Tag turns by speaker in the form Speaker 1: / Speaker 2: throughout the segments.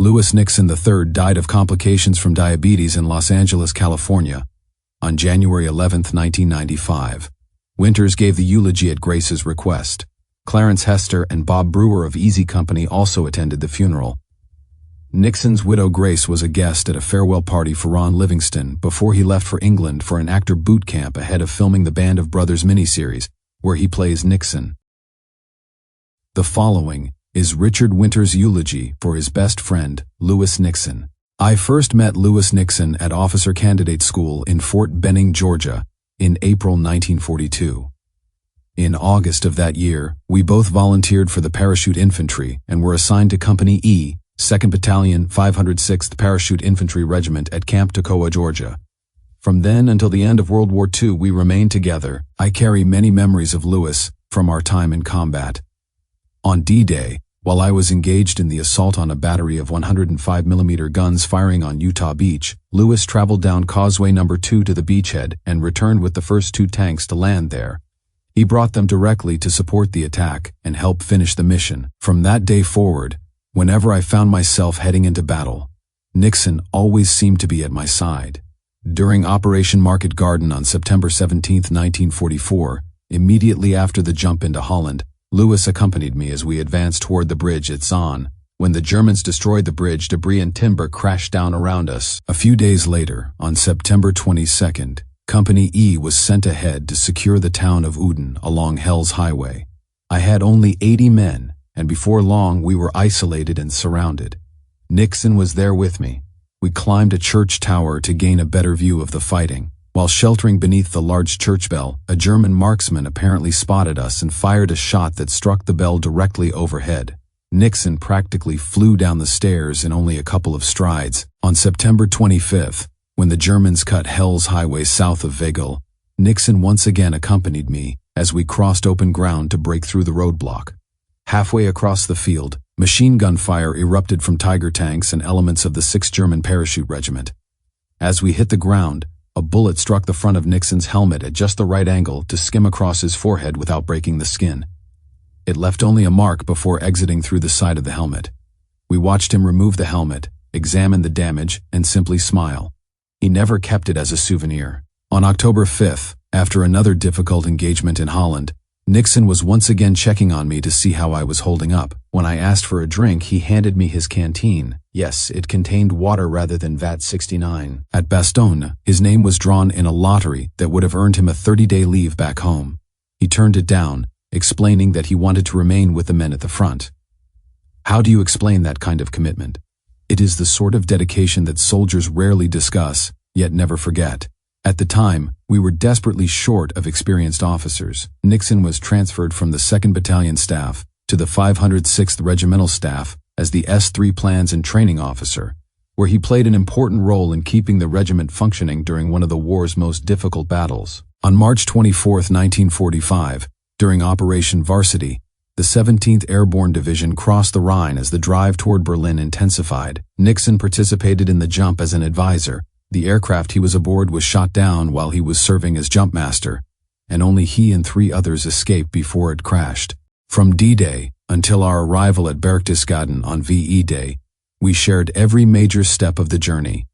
Speaker 1: Lewis Nixon III died of complications from diabetes in Los Angeles, California, on January 11, 1995. Winters gave the eulogy at Grace's request. Clarence Hester and Bob Brewer of Easy Company also attended the funeral. Nixon's widow Grace was a guest at a farewell party for Ron Livingston before he left for England for an actor boot camp ahead of filming the Band of Brothers miniseries, where he plays Nixon. The following is Richard Winters' eulogy for his best friend, Lewis Nixon. I first met Lewis Nixon at Officer Candidate School in Fort Benning, Georgia, in April 1942. In August of that year, we both volunteered for the Parachute Infantry and were assigned to Company E, 2nd Battalion, 506th Parachute Infantry Regiment at Camp Toccoa, Georgia. From then until the end of World War II, we remained together. I carry many memories of Lewis from our time in combat. On D-Day, while I was engaged in the assault on a battery of 105mm guns firing on Utah Beach, Lewis traveled down Causeway No. 2 to the beachhead and returned with the first 2 tanks to land there. He brought them directly to support the attack and help finish the mission. From that day forward, whenever I found myself heading into battle, Nixon always seemed to be at my side. During Operation Market Garden on September 17, 1944, immediately after the jump into Holland, Lewis accompanied me as we advanced toward the bridge at Zahn. When the Germans destroyed the bridge, debris and timber crashed down around us. A few days later, on September 22nd, Company E was sent ahead to secure the town of Uden along Hell's Highway. I had only 80 men, and before long we were isolated and surrounded. Nixon was there with me. We climbed a church tower to gain a better view of the fighting. While sheltering beneath the large church bell, a German marksman apparently spotted us and fired a shot that struck the bell directly overhead. Nixon practically flew down the stairs in only a couple of strides. On September 25th, when the Germans cut Hell's Highway south of Wegel, Nixon once again accompanied me as we crossed open ground to break through the roadblock. Halfway across the field, machine gun fire erupted from Tiger tanks and elements of the 6th German Parachute Regiment. As we hit the ground, a bullet struck the front of Nixon's helmet at just the right angle to skim across his forehead without breaking the skin. It left only a mark before exiting through the side of the helmet. We watched him remove the helmet, examine the damage, and simply smile. He never kept it as a souvenir. On October 5th, after another difficult engagement in Holland, Nixon was once again checking on me to see how I was holding up. When I asked for a drink, he handed me his canteen. Yes, it contained water rather than VAT 69. At Bastogne, his name was drawn in a lottery that would have earned him a 30-day leave back home. He turned it down, explaining that he wanted to remain with the men at the front. How do you explain that kind of commitment? It is the sort of dedication that soldiers rarely discuss, yet never forget. At the time, we were desperately short of experienced officers. Nixon was transferred from the 2nd Battalion staff to the 506th Regimental staff as the S3 Plans and Training Officer, where he played an important role in keeping the regiment functioning during one of the war's most difficult battles. On March 24, 1945, during Operation Varsity, the 17th Airborne Division crossed the Rhine as the drive toward Berlin intensified. Nixon participated in the jump as an advisor. The aircraft he was aboard was shot down while he was serving as jumpmaster, and only he and 3 others escaped before it crashed. From D-Day until our arrival at Berchtesgaden on VE Day, we shared every major step of the journey.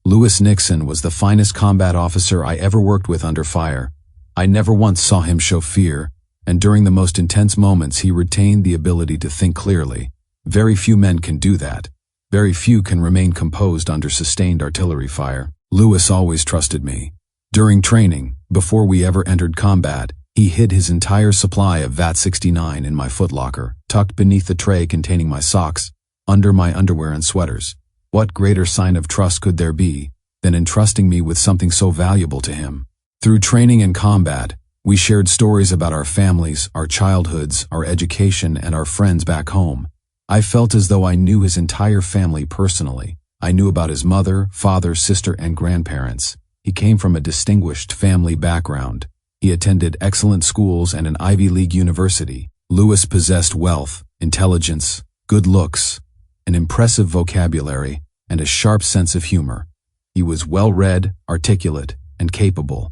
Speaker 1: Lewis Nixon was the finest combat officer I ever worked with under fire. I never once saw him show fear, and during the most intense moments he retained the ability to think clearly. Very few men can do that. Very few can remain composed under sustained artillery fire. Lewis always trusted me. During training, before we ever entered combat, he hid his entire supply of VAT 69 in my footlocker, tucked beneath the tray containing my socks, under my underwear and sweaters. What greater sign of trust could there be than entrusting me with something so valuable to him? Through training and combat, we shared stories about our families, our childhoods, our education, and our friends back home. I felt as though I knew his entire family personally. I knew about his mother, father, sister, and grandparents. He came from a distinguished family background. He attended excellent schools and an Ivy League university. Lewis possessed wealth, intelligence, good looks, an impressive vocabulary, and a sharp sense of humor. He was well-read, articulate, and capable.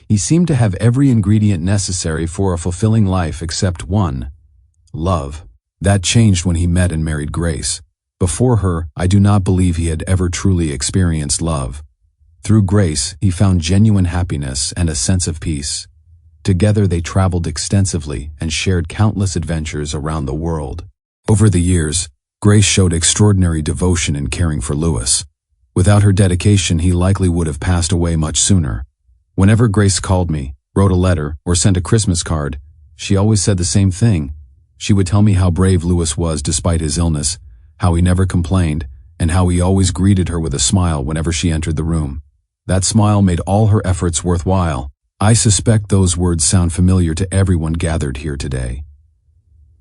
Speaker 1: He seemed to have every ingredient necessary for a fulfilling life except one: love. That changed when he met and married Grace. Before her, I do not believe he had ever truly experienced love. Through Grace, he found genuine happiness and a sense of peace. Together they traveled extensively and shared countless adventures around the world. Over the years, Grace showed extraordinary devotion in caring for Lewis. Without her dedication, he likely would have passed away much sooner. Whenever Grace called me, wrote a letter, or sent a Christmas card, she always said the same thing. She would tell me how brave Lewis was despite his illness, how he never complained, and how he always greeted her with a smile whenever she entered the room. That smile made all her efforts worthwhile. I suspect those words sound familiar to everyone gathered here today.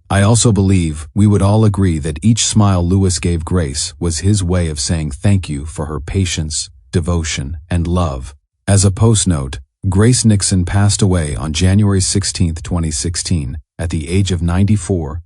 Speaker 1: I also believe we would all agree that each smile Lewis gave Grace was his way of saying thank you for her patience, devotion, and love. As a post-note, Grace Nixon passed away on January 16, 2016, at the age of 94,